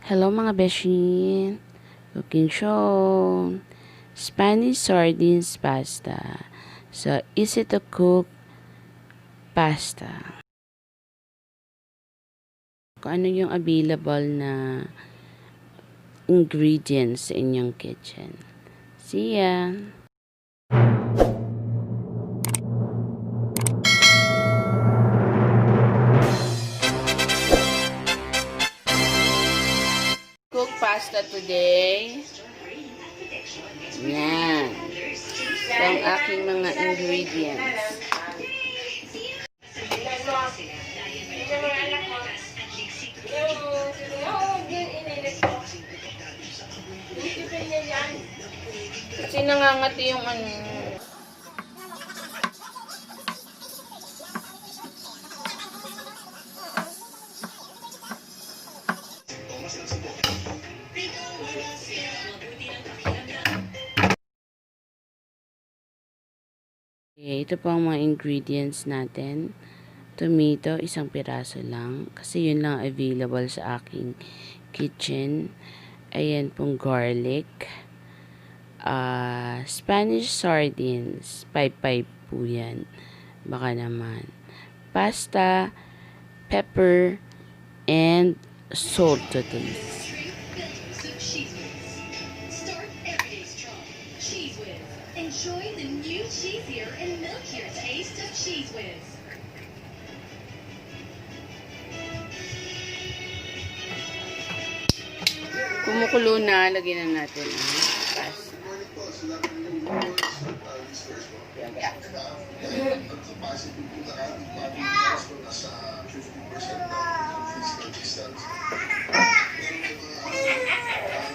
Hello mga beshi! Cooking show! Spanish Sardines Pasta. So, easy to cook pasta. Kung ano yung available na ingredients sa inyong kitchen. See ya! Cook pasta today. Yan. Ito ang aking mga ingredients. Kasi nangangati yung ano. Okay, ito po ang mga ingredients natin. Tomato, isang piraso lang. Kasi yun lang available sa aking kitchen. Ayan pong garlic. Spanish sardines. 5-5 po yan. Baka naman. Pasta, pepper, and salt to taste. Enjoy the new cheesier and milkier taste of Cheese Whiz. Kumukulo na, lagyan na natin ang pasta.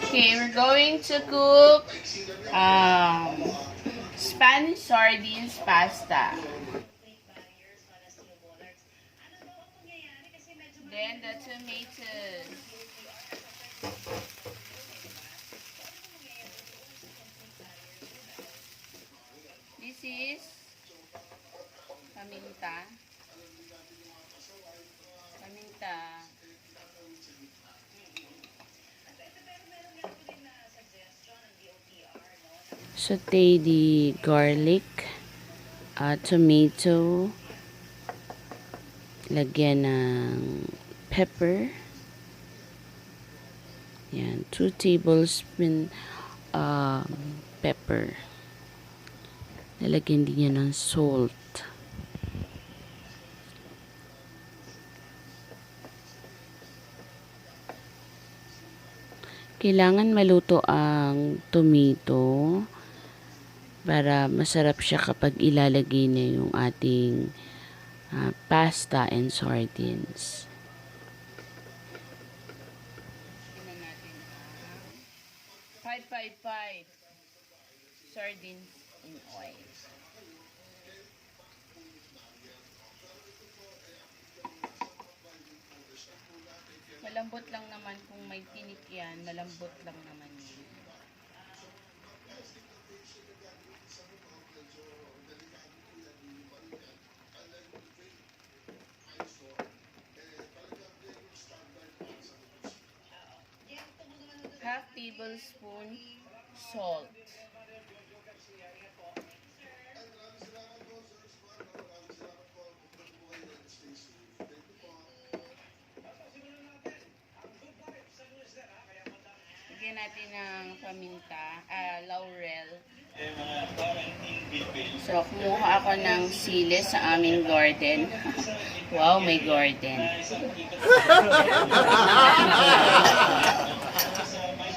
Okay, we're going to cook Spanish Sardines Pasta. Then the tomatoes. This is paminta. Saute the garlic, tomato, lagyan ng pepper. Yan, 2 tablespoon pepper. Lalagyan din niya ng salt. Kailangan maluto ang tomato para masarap siya kapag ilalagay na yung ating pasta and sardines. 555 sardines in oil. Malambot lang naman kung may tinik yan, malambot lang naman yun. Half tablespoon salt. Lagyan natin ng paminta, laurel. So, kumuha ako ng sili sa aming garden. Wow, may garden.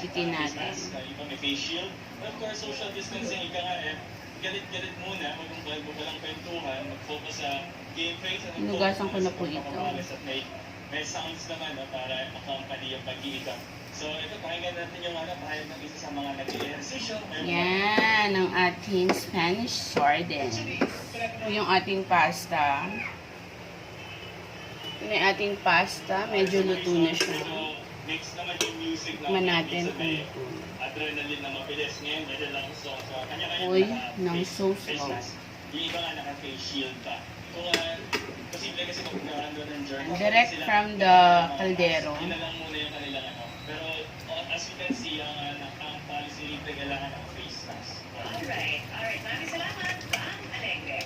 Bitin natin. May face shield. Of course, social distancing, ika nga galit-galit muna, mag-umbal mo palang kwentuhan, mag-focus sa game face. Hinugasan ko na po ito. May sounds naman para accompany yung pag-iikot. So, ito, pakinggan natin yung pahayag ng isa sa mga nag-i-ehersisyo. Yan, ang ating Spanish sardines. Ito yung ating pasta. Ito yung ating pasta. Medyo luto na siya. Next naman yung music na natin kung adrenaline na mabilis. Ngayon, medyo lang song. So, kanya-kanya uy, nang so slow. Yung iba nga naka-face shield pa. Kung posible kasi magkaroon doon ng journey. Direct from the caldero. Yun na lang muna yung kanilang Pero as you can see, ang policy libre kailangan ng face mask. Alright. Maraming salamat, Ma'am Alegre.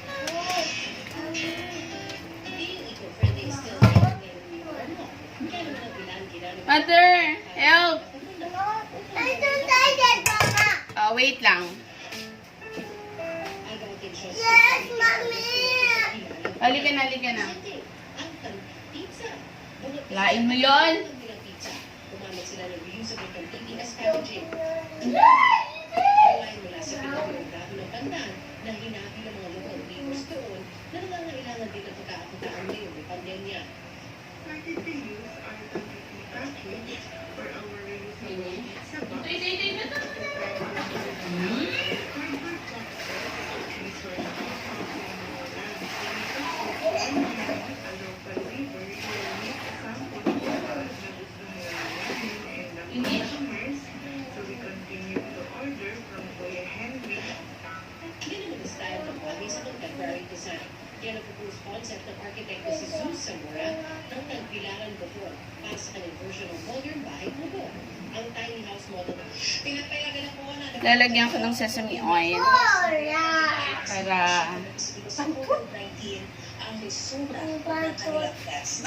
Being eco-friendly is still normal. Kaya naman ang ilan ginamit. Mother, help! Wait lang. Yes, Mommy! Halika na. Lain mo yon. Gumamit sila ng reusable container as packaging. Online mula sa pinag-uurahan ng tandaan na hinabi ng mga local leaders doon na nangangailangan din ng pagkakakitaan ngayon may pandemya. Yan naman ang style ng bagay sa contemporary design. Yan ang proposed concept ng architect na si Zeus Zamora ng nagbilaran before para sa kanyang version ng modern bahay kubo. Ang tiny house model na pinapayagan na po na Lalagyan ko ng sesame oil. Para sa COVID-19 ang resulta ng kanilang tests.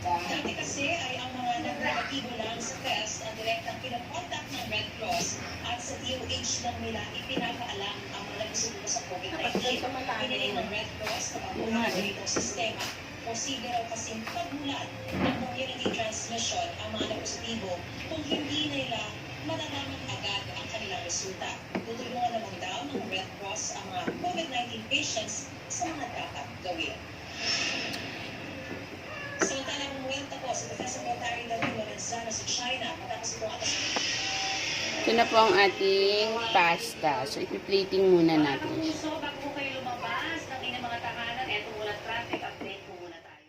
Dati kasi ay ang mga nag-negatibo lang sa test ang direktang pinakontak ng Red Cross at sa DOH lang nila ipinapaalam ang mga nagsusunod sa COVID-19. Hiniling ng Red Cross na pabuhay ng itong sistema. Posible raw kasing pagmulan ng community transmission ang mga nagpositibo kung hindi nila malalaman agad ang kanilang resulta. Tutulungan naman daw ng Red Cross ang mga COVID-19 patients sa mga dapat gawin. Samantalang umuwenta po sa Defense Secretary David Lorenzano sa China matapos itong atas. ito na po ang ating pasta. So, ipi-plating muna natin siya. So, bago po kayo lumabas ng inyong mga tahanan, eto muna traffic update po muna tayo.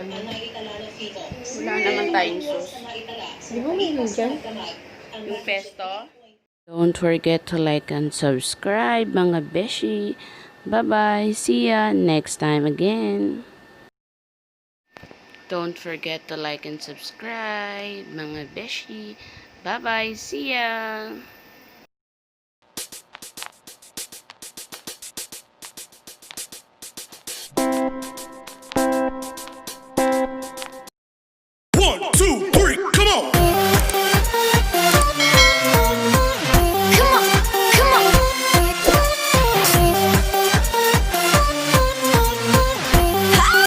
Ang naitala ng FICO. Wala naman tayong sauce. Di ba may dyan? Yung pesto. Don't forget to like and subscribe, mga beshi. Bye-bye. See ya next time again. Don't forget to like and subscribe, mga beshi. Bye-bye. See ya.